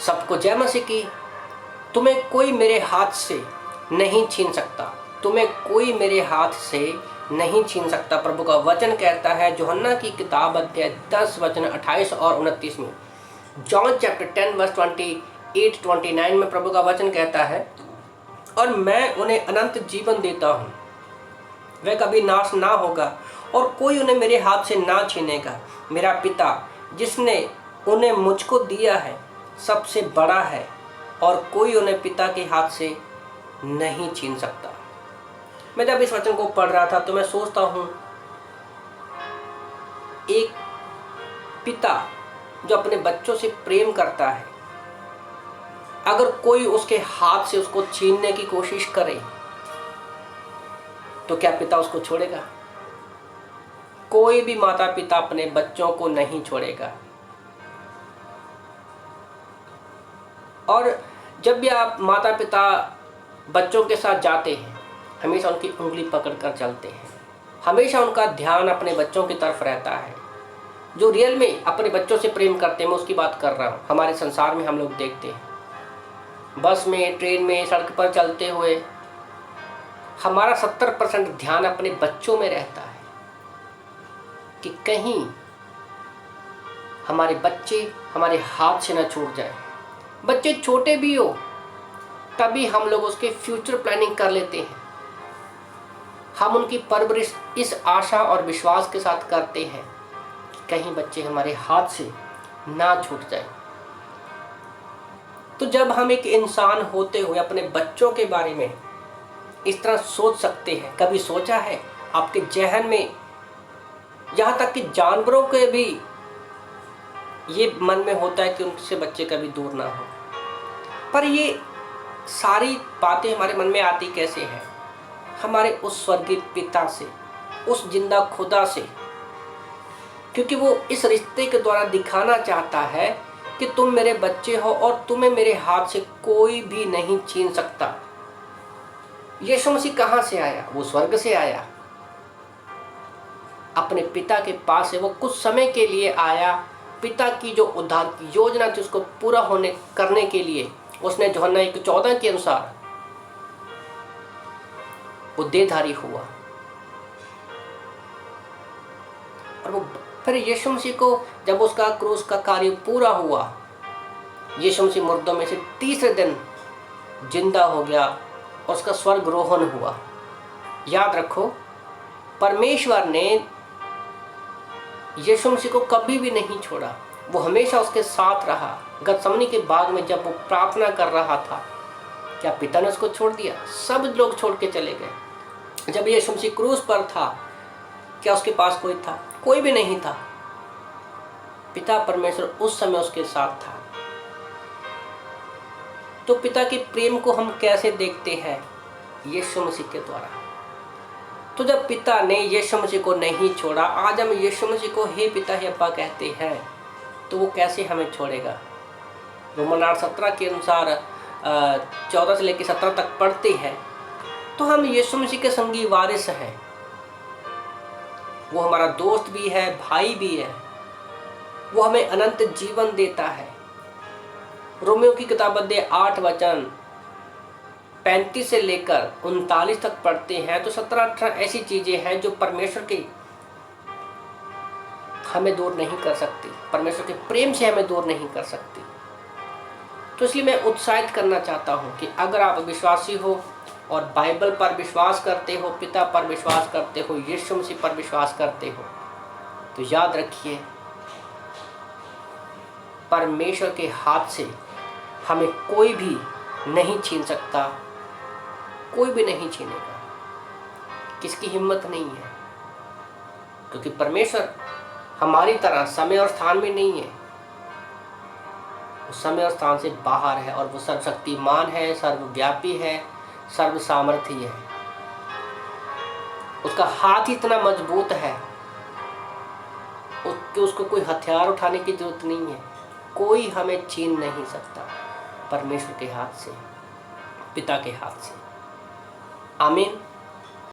सबको जय मसीह की। तुम्हें कोई मेरे हाथ से नहीं छीन सकता, तुम्हें कोई मेरे हाथ से नहीं छीन सकता। प्रभु का वचन कहता है यूहन्ना की किताब अध्याय 10 वचन 28 और 29 में, जॉन चैप्टर 10 वर्स 28-29 में प्रभु का वचन कहता है, और मैं उन्हें अनंत जीवन देता हूँ, वह कभी नाश ना होगा और कोई उन्हें मेरे हाथ से ना छीनेगा। मेरा पिता जिसने उन्हें मुझको दिया है सबसे बड़ा है और कोई उन्हें पिता के हाथ से नहीं छीन सकता। मैं जब इस वचन को पढ़ रहा था तो मैं सोचता हूँ, एक पिता जो अपने बच्चों से प्रेम करता है, अगर कोई उसके हाथ से उसको छीनने की कोशिश करे तो क्या पिता उसको छोड़ेगा? कोई भी माता पिता अपने बच्चों को नहीं छोड़ेगा। और जब भी आप माता पिता बच्चों के साथ जाते हैं, हमेशा उनकी उंगली पकड़कर चलते हैं, हमेशा उनका ध्यान अपने बच्चों की तरफ रहता है। जो रियल में अपने बच्चों से प्रेम करते हैं, मैं उसकी बात कर रहा हूँ। हमारे संसार में हम लोग देखते हैं, बस में, ट्रेन में, सड़क पर चलते हुए हमारा 70% ध्यान अपने बच्चों में रहता है कि कहीं हमारे बच्चे हमारे हाथ से न छूट जाए। बच्चे छोटे भी हो तभी हम लोग उसके फ्यूचर प्लानिंग कर लेते हैं। हम उनकी परवरिश इस आशा और विश्वास के साथ करते हैं कि कहीं बच्चे हमारे हाथ से ना छूट जाए। तो जब हम एक इंसान होते हुए अपने बच्चों के बारे में इस तरह सोच सकते हैं, कभी सोचा है आपके जहन में, यहाँ तक कि जानवरों के भी ये मन में होता है कि उनसे बच्चे कभी दूर ना हो। पर ये सारी बातें हमारे मन में आती कैसे हैं? हमारे उस स्वर्गीय पिता से, उस जिंदा खुदा से, क्योंकि वो इस रिश्ते के द्वारा दिखाना चाहता है कि तुम मेरे बच्चे हो और तुम्हें मेरे हाथ से कोई भी नहीं छीन सकता। यीशु मसीह कहाँ से आया? वो स्वर्ग से आया, अपने पिता के पास से। वो कुछ समय के लिए आया, पिता की जो उद्धार की योजना थी उसको पूरा करने के लिए उसने यूहन्ना 1:14 के अनुसार वो देहधारी हुआ। और वो फिर यीशु मसीह को जब उसका क्रूस का कार्य पूरा हुआ, यीशु मसीह मुर्दों में से तीसरे दिन जिंदा हो गया और उसका स्वर्गरोहण हुआ। याद रखो, परमेश्वर ने यीशु मसीह को कभी भी नहीं छोड़ा, वो हमेशा उसके साथ रहा। गतसमनी के बाग में जब वो प्रार्थना कर रहा था, क्या पिता ने उसको छोड़ दिया? सब लोग छोड़ के चले गए। जब यीशु मसीह क्रूस पर था, क्या उसके पास कोई था? कोई भी नहीं था। पिता परमेश्वर उस समय उसके साथ था। तो पिता के प्रेम को हम कैसे देखते हैं? यीशु मसीह के द्वारा। तो जब पिता ने यीशु मसीह को नहीं छोड़ा, आज हम यीशु मसीह को हे पिता हे अब्बा कहते हैं, तो वो कैसे हमें छोड़ेगा? रोमन 8:17 के अनुसार 14 से लेकर 17 तक पढ़ते हैं तो हम यीशु मसीह के संगी वारिस हैं। वो हमारा दोस्त भी है, भाई भी है। वो हमें अनंत जीवन देता है। रोमियो की किताब अध्याय 8 वचन 35 से लेकर 39 तक पढ़ते हैं तो 17-18 ऐसी चीजें हैं जो परमेश्वर के हमें दूर नहीं कर सकती, परमेश्वर के प्रेम से हमें दूर नहीं कर सकती। तो इसलिए मैं उत्साहित करना चाहता हूं कि अगर आप विश्वासी हो और बाइबल पर विश्वास करते हो, पिता पर विश्वास करते हो, यीशु मसीह पर विश्वास करते हो, तो याद रखिए परमेश्वर के हाथ से हमें कोई भी नहीं छीन सकता, कोई भी नहीं छीनेगा। किसकी हिम्मत नहीं है, क्योंकि परमेश्वर हमारी तरह समय और स्थान में नहीं है। वो समय और स्थान से बाहर है और वो सर्वशक्तिमान है, सर्वव्यापी है, सर्व सामर्थी है। उसका हाथ ही इतना मजबूत है कि उसको कोई हथियार उठाने की जरूरत नहीं है। कोई हमें छीन नहीं सकता परमेश्वर के हाथ से, पिता के हाथ से। आमीन।